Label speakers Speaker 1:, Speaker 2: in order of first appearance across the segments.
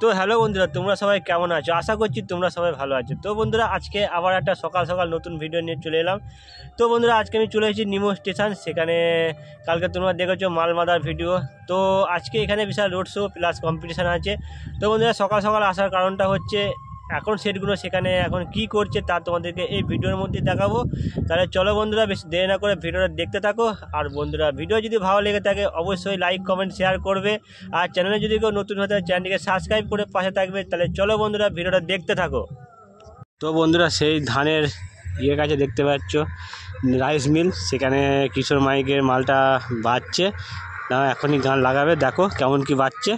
Speaker 1: তো হ্যালো বন্ধুরা, তোমরা সবাই কেমন আছো? আশা করছি তোমরা সবাই ভালো আছো। তো বন্ধুরা, আজকে আবার একটা সকাল সকাল নতুন ভিডিও নিয়ে চলে এলাম। তো বন্ধুরা, আজকে আমি চলে এসেছি নিমো স্টেশন। সেখানে কালকে তোমরা দেখেছো মালমাদার ভিডিও। তো আজকে এখানে বিশাল রোড শো প্লাস কম্পিটিশান আছে। তো বন্ধুরা, সকাল সকাল আসার কারণটা হচ্ছে এখন সেটগুলো সেখানে এখন কি করছে তা তোমাদেরকে এই ভিডিওর মধ্যে দেখাবো। তাহলে চলো বন্ধুরা, বেশি দেরি না করে ভিডিওটা দেখতে থাকো। আর বন্ধুরা, ভিডিও যদি ভালো লেগে থাকে অবশ্যই লাইক কমেন্ট শেয়ার করবে। আর চ্যানেলে যদি কেউ নতুন হতে চ্যানেলটিকে সাবস্ক্রাইব করে পাশে থাকবে। তাহলে চলো বন্ধুরা, ভিডিওটা দেখতে থাকো। তো বন্ধুরা, সেই ধানের কাছে দেখতে পাচ্ছ রাইস মিল, সেখানে কিশোর মাইকের মালটা বাজছে না, এখনই গান লাগাবে। দেখো কেমন কি বাজছে।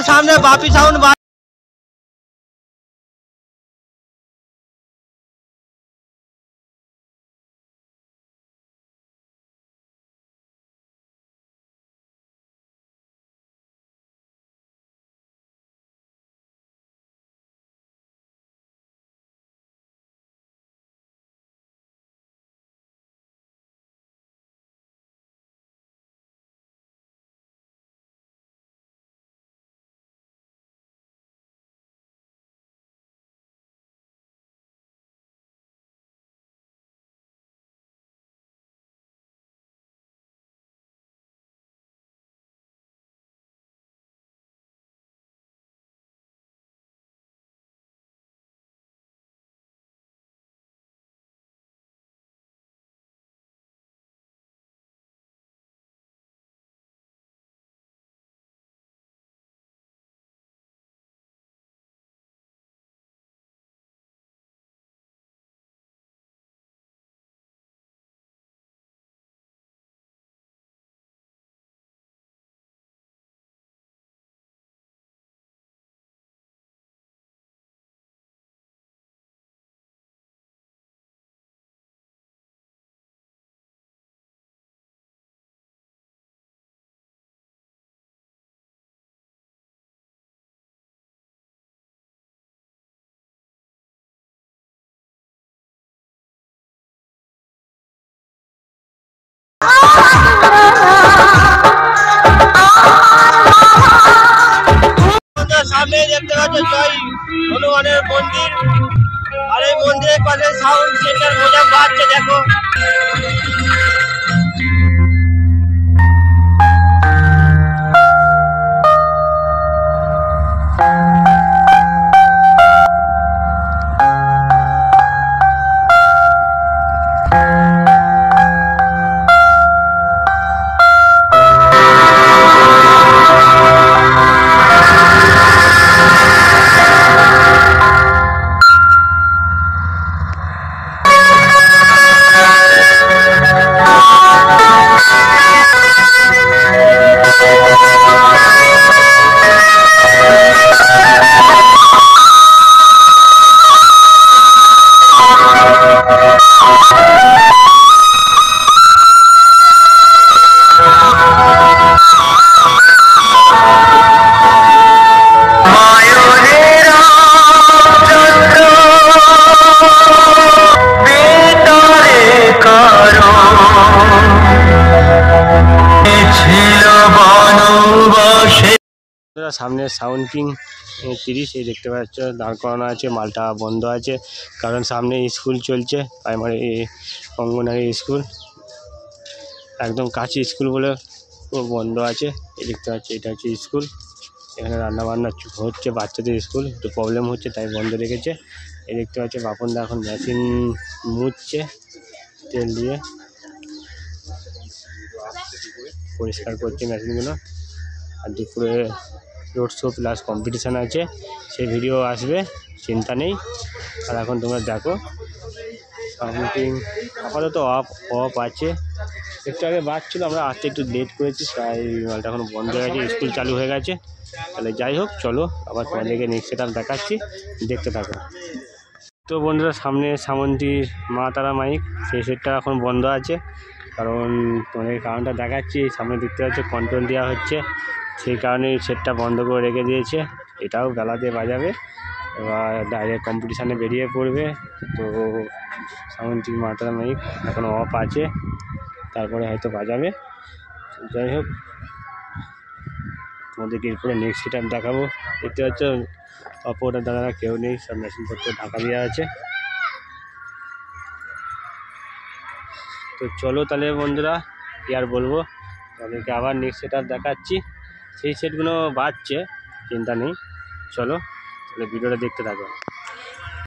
Speaker 1: সামনে বাপি সাউন্ড সামনে সাউন্ড কিং 30 এই দেখতে পাচ্ছ দাঁড় করানো আছে, মালটা বন্ধ আছে কারণ সামনে স্কুল চলছে, প্রাইমারি অঙ্গনারী স্কুল, একদম কাছে স্কুল বলে বন্ধ আছে। এই দেখতে পাচ্ছি এটা হচ্ছে স্কুল, এখানে রান্নাবান্না হচ্ছে, বাচ্চাদের স্কুল, একটু প্রবলেম হচ্ছে তাই বন্ধ রেখেছে। এই দেখতে পাচ্ছি বাপনদা এখন মেশিন মুছছে তেল দিয়ে, পরিষ্কার করছে মেশিনগুলো। আর দুপুরে রোড শো প্লাস কম্পিটিশান আছে, সেই ভিডিও আসবে, চিন্তা নেই। আর এখন তোমরা দেখো সামথিং আপাতত অফ আছে, একটু আগে বাজছিল, আমরা আসতে একটু লেট করেছি তাই মালটা এখন বন্ধ হয়ে গেছে, স্কুল চালু হয়ে গেছে। তাহলে যাই হোক, চলো আবার তোমাদেরকে নেক্সট সেট দেখাচ্ছি, দেখতে থাকো। তো বন্ধুরা সামনে সামন্তীর মা তারা মাইক, সেই সেটটা এখন বন্ধ আছে কারণ তোমাদের কারণটা দেখাচ্ছি, সামনে দেখতে পাচ্ছ কন্ট্রোল দেওয়া হচ্ছে, সেই কারণে সেটটা বন্ধ করে রেখে দিয়েছে। এটাও বেলাতে বাজাবে, এবার ডাইরেক্ট কম্পিটিশানে বেরিয়ে পড়বে। তো সামন্তীর মা তারা মাইক এখন অফ আছে, তারপরে হয়তো বাজাবে। যাই হোক, তোমাদেরকে এরপরে নেক্সট সেট দেখাবো। দেখতে পাচ্ছ অপরটা দাদারা কেউ নেই, সব মেশিনপত্র ঢাকা দেওয়া আছে। তো চলো তাহলে বন্ধুরা, কি আর বলবো, তাদেরকে আবার নেক্সট সেট দেখাচ্ছি, সেই সেটগুলো বাজছে, চিন্তা নেই। চলো তাহলে ভিডিওটা দেখতে থাকো।